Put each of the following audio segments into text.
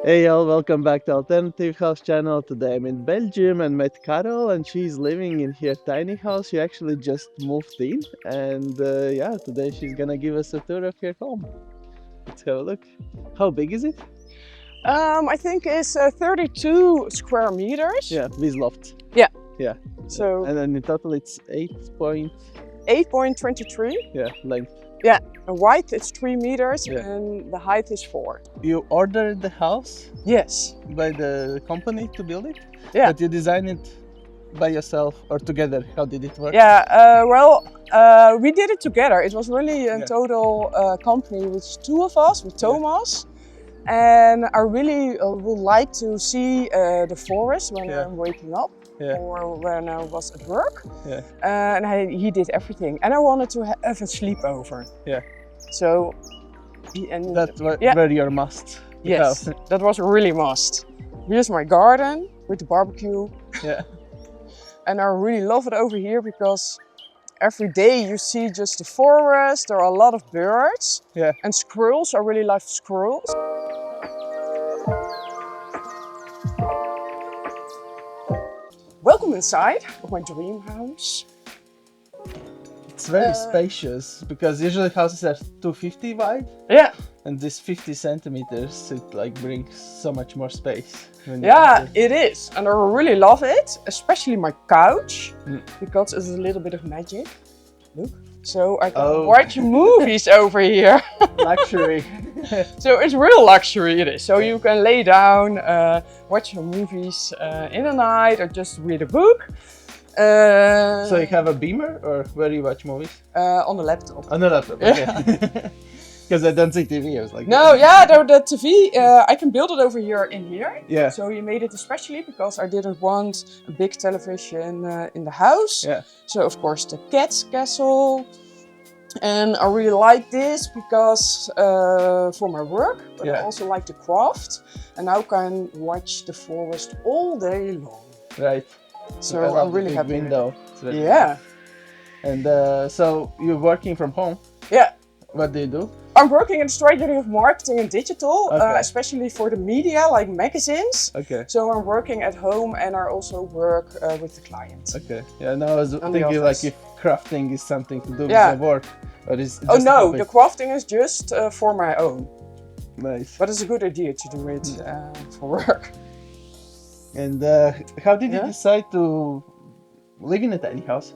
Hey y'all, welcome back to Alternative House channel. Today I'm in Belgium and met Carola and she's living in her tiny house. She actually just moved in and yeah, today she's gonna give us a tour of her home. Let's have a look. How big is it? I think it's 32 square meters. Yeah, with loft. Yeah. Yeah. So and then in total it's 8.23. Yeah, length. Yeah, and wide it's 3 meters Yeah. and the height is 4. You ordered the house Yes. by the company to build it? Yeah. But you designed it by yourself or together? How did it work? Yeah, we did it together. It was really a total company with 2 of us, with Thomas. And I really would like to see the forest when I'm waking up or when I was at work. Yeah. And he did everything. And I wanted to have a sleepover. Yeah. So That's where your must. Yes, that was really must. Here's my garden with the barbecue. Yeah. And I really love it over here because every day you see just the forest. There are a lot of birds. Yeah. And squirrels. I really love squirrels. Welcome inside of my dream house. It's very spacious because usually houses are 250 wide. Yeah. And this 50 centimeters, it like brings so much more space. Yeah, it is. And I really love it, especially my couch, because it's a little bit of magic. Look. So I can watch movies over here. Luxury. So it's real luxury it is. So you can lay down, watch your movies in the night or just read a book. So you have a beamer or where do you watch movies? On the laptop. On the laptop, okay. Because I don't see TV, I was like... No, yeah, the TV, I can build it over here in here. Yeah. So we made it especially because I didn't want a big television in the house. Yeah. So of course the cat's castle. And I really like this because for my work, but I also like to craft. And now I can watch the forest all day long. Right. So I'm really happy. Window. Yeah. And so you're working from home? Yeah. What do you do? I'm working in the strategy of marketing and digital, especially for the media, like magazines. Okay. So I'm working at home and I also work with the client. Okay. Yeah, now I was thinking like if crafting is something to do with my work. Or is it oh no, the crafting is just for my own. Nice. But it's a good idea to do it for work. And how did you decide to live in a tiny house?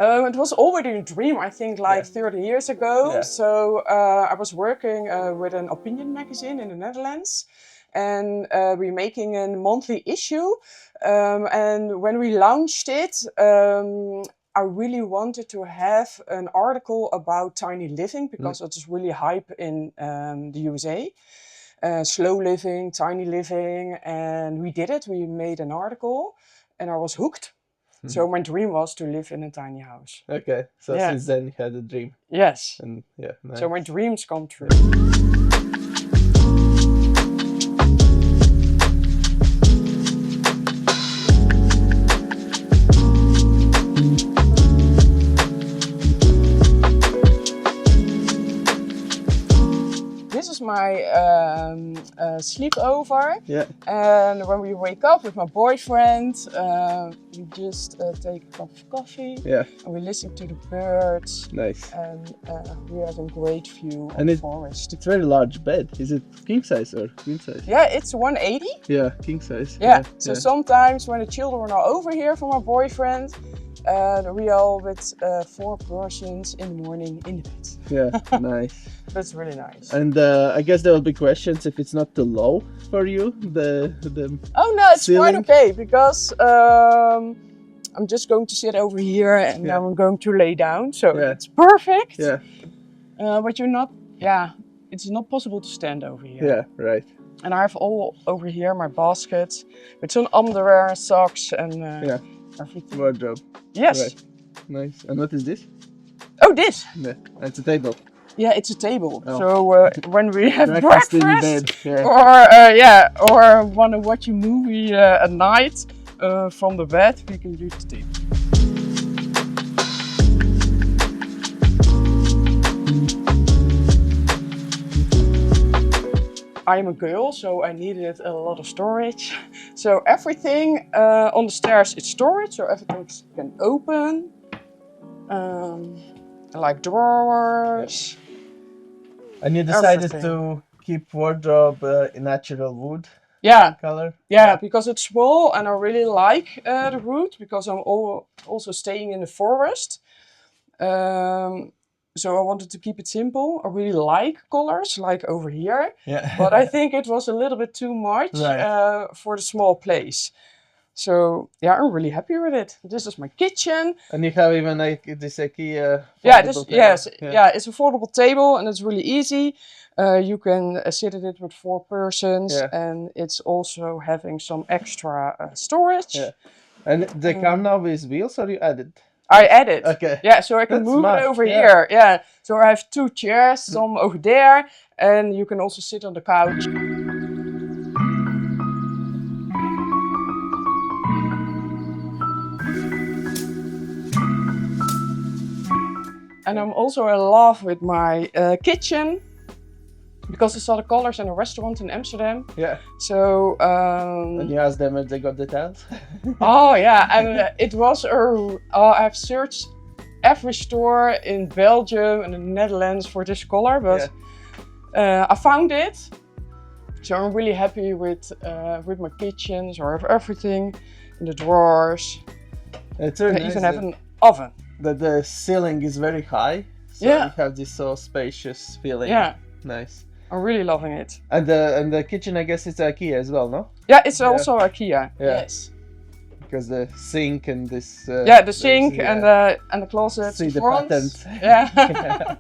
It was already a dream, I think, like 30 years ago. Yeah. So I was working with an opinion magazine in the Netherlands. And we're making a monthly issue. And when we launched it, I really wanted to have an article about tiny living because it is really hype in the USA. Slow living, tiny living. And we did it. We made an article and I was hooked. So my dream was to live in a tiny house. Okay, so since then you had a dream. Yes. And yeah, nice. So my dreams come true. This is my sleepover. Yeah. And when we wake up with my boyfriend, we just take a cup of coffee. Yeah. And we listen to the birds. Nice. And we have a great view of the forest. It's a very large bed. Is it king size or queen size? Yeah, it's 180. Yeah, king size. Yeah. So sometimes when the children are over here for my boyfriend, we are with 4 persons in the morning in the bed. Yeah, nice. That's really nice. And I guess there will be questions if it's not too low for you, the Oh no, it's quite okay because I'm just going to sit over here and now I'm going to lay down. So it's perfect. Yeah. But you're not, it's not possible to stand over here. Yeah, right. And I have all over here my basket with some underwear, socks and everything. Wardrobe. Yes. Right. Nice. And what is this? Oh, this? Yeah, it's a table. Yeah, it's a table. Oh. So when we have breakfast in bed, or want to watch a movie at night from the bed, we can use the table. I'm a girl, so I needed a lot of storage. So everything on the stairs is storage, so everything can open. Like drawers. And you decided everything. to keep wardrobe in natural wood color? Yeah, because it's small and I really like the wood because I'm also staying in the forest. So I wanted to keep it simple. I really like colors, like over here. Yeah. But I think it was a little bit too much for the small place. So yeah, I'm really happy with it. This is my kitchen. And you have even like this IKEA. It's a foldable table and it's really easy. You can sit at it with 4 persons, and it's also having some extra storage. Yeah. And they come now with wheels, or you added? I added. Okay. Yeah, so I can move it over here. Yeah. So I have 2 chairs, some over there, and you can also sit on the couch. And I'm also in love with my kitchen because I saw the colors in a restaurant in Amsterdam. Yeah. So. And you asked them if they got the tiles? Oh yeah, and it was I've searched every store in Belgium and the Netherlands for this color, but I found it. So I'm really happy with my kitchen. So I have everything in the drawers. It's very I nice even have an oven. The ceiling is very high, so you have this so spacious feeling. Yeah. Nice. I'm really loving it. And the kitchen, I guess, is IKEA as well, no? Yeah, it's also IKEA. Yes. Because the sink and this. The sink and the closet. See the patterns. Yeah.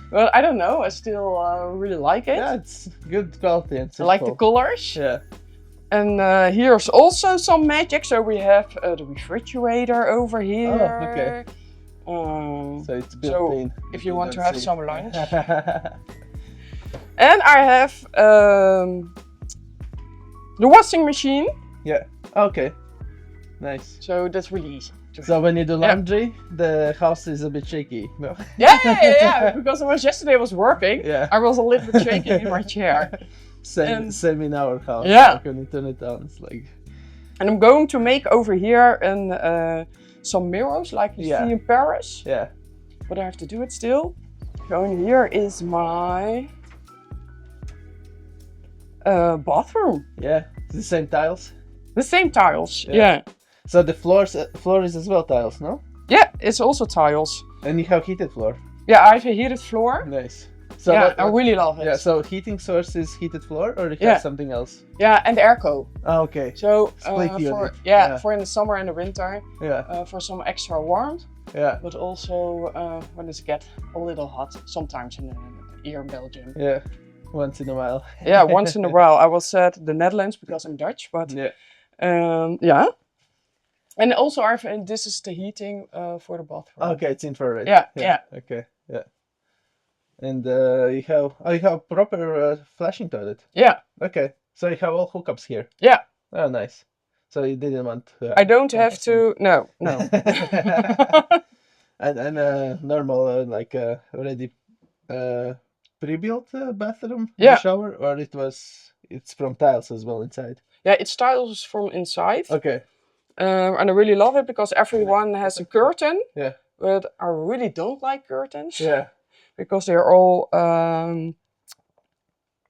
Well, I don't know. I still really like it. Yeah, it's good quality and simple. I like the colors. Yeah. And here's also some magic. So we have the refrigerator over here. Oh, okay. So it's built in. If you want to have some lunch. And I have the washing machine. Yeah. Okay. Nice. So that's really easy. So when you do laundry, the house is a bit shaky. No. Yeah. Because yesterday I was working. Yeah. I was a little bit shaky in my chair. Same in our house. Yeah. Like when you turn it on, it's like. And I'm going to make over here some mirrors like you see in Paris. Yeah. But I have to do it still. So in here is my bathroom. Yeah. The same tiles. The same tiles. Yeah. So the floor is as well tiles, no? Yeah, it's also tiles. And you have heated floor. Yeah, I have a heated floor. Nice. So I really love it. Yeah, so heating source is heated floor, or you have something else? Yeah, and airco. Oh, okay. So split unit. For in the summer and the winter. Yeah. For some extra warmth. Yeah. But also when it gets a little hot, sometimes here in Belgium. Yeah. Once in a while. Yeah, once in a while. I will say the Netherlands because I'm Dutch, but yeah. And also, this is the heating for the bathroom. Okay, it's infrared. Yeah. Okay, yeah. And you have proper flashing toilet. Yeah. Okay, so you have all hookups here. Yeah. Oh, nice. So you didn't want. I don't have to. No. and normal like already pre-built bathroom. Shower, or it's from tiles as well inside. Yeah, it's tiles from inside. Okay. And I really love it because everyone has a curtain. Yeah. But I really don't like curtains. Yeah. Because they're all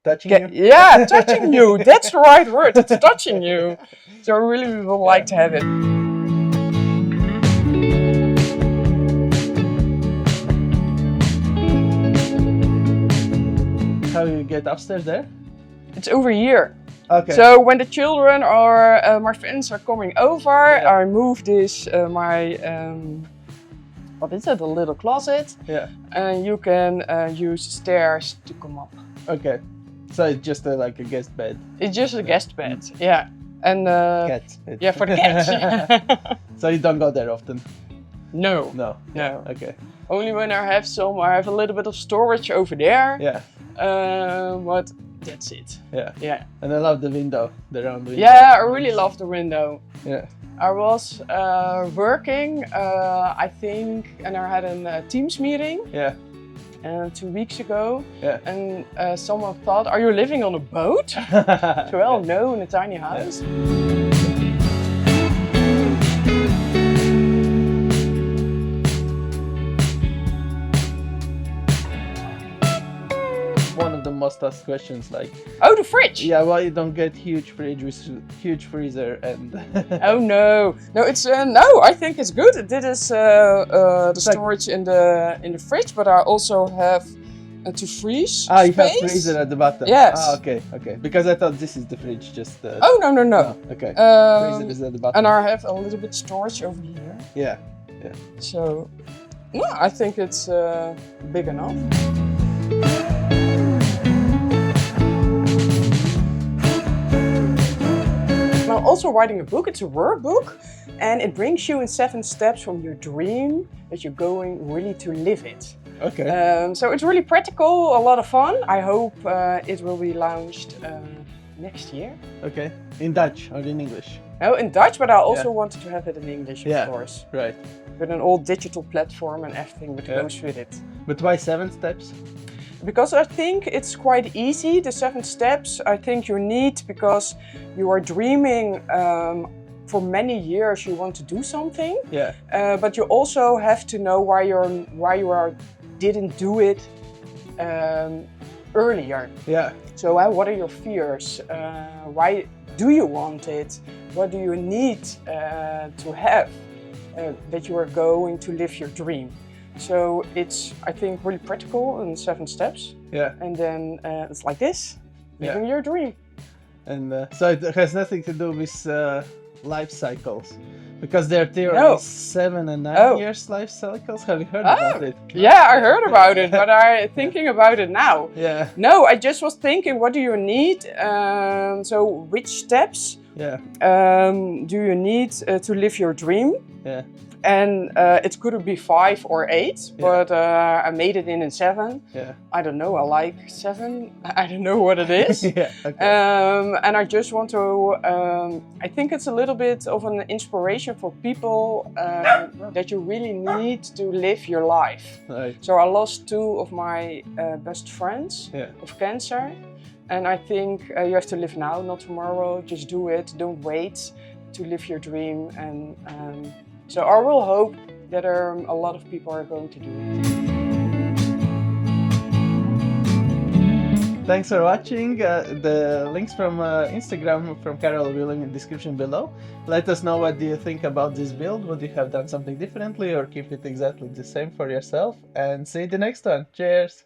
touching you. Yeah, touching you. That's the right word. It's touching you. So I really would like to have it. How you get upstairs there? It's over here. Okay. So when the children or my friends are coming over, I move this what is it? A little closet. Yeah. And you can use stairs to come up. Okay. So it's just like a guest bed. It's just a guest bed. Yeah. And cats. Yeah, for the cats. So you don't go there often? No. No. No. Okay. Only when I have a little bit of storage over there. Yeah. But that's it. Yeah. Yeah. And I love the window, the round window. Yeah, I really love the window. Yeah. I was working, I think, and I had a Teams meeting. Yeah. 2 weeks ago. Yeah. And someone thought, are you living on a boat? So, well, no, in a tiny house. One of the most asked questions, like, Oh, the fridge! yeah, why you don't get huge fridge with huge freezer and Oh no, no, it's no. I think it's good. This is the storage in the fridge, but I also have to freeze. you have space. freezer at the bottom. Yes. Okay. Because I thought this is the fridge. Just. Oh no. Okay. Freezer is at the bottom. And I have a little bit storage over here. Yeah. So, yeah, I think it's big enough. I'm also writing a book. It's a workbook, and it brings you in 7 steps from your dream that you're going really to live it. Okay. So it's really practical, a lot of fun. I hope it will be launched next year. Okay. In Dutch or in English? No, in Dutch, but I also wanted to have it in English, of Yeah. course. Right. With an old digital platform and everything that goes with it. But why 7 steps? Because I think it's quite easy, the 7 steps. I think you need, because you are dreaming for many years you want to do something. Yeah. But you also have to know why you didn't do it earlier. Yeah. So what are your fears? Why do you want it? What do you need to have that you are going to live your dream? So it's, I think, really practical in 7 steps. Yeah. And then it's like this, living your dream. And so it has nothing to do with life cycles, because their theory is 7 and 9 years life cycles. Have you heard about it? Yeah, I heard about it, but I'm thinking about it now. Yeah. No, I just was thinking, what do you need? So which steps do you need to live your dream? Yeah. And it could be 5 or 8, but I made it in 7. Yeah. I don't know, I like 7. I don't know what it is. Yeah. Okay. And I just want to, I think it's a little bit of an inspiration for people that you really need to live your life. Right. So I lost 2 of my best friends of cancer. And I think you have to live now, not tomorrow. Just do it, don't wait to live your dream. And so I will hope that a lot of people are going to do it. Thanks for watching. The links from Instagram from Carola will be in the description below. Let us know what do you think about this build. Would you have done something differently or keep it exactly the same for yourself? And see you the next one. Cheers!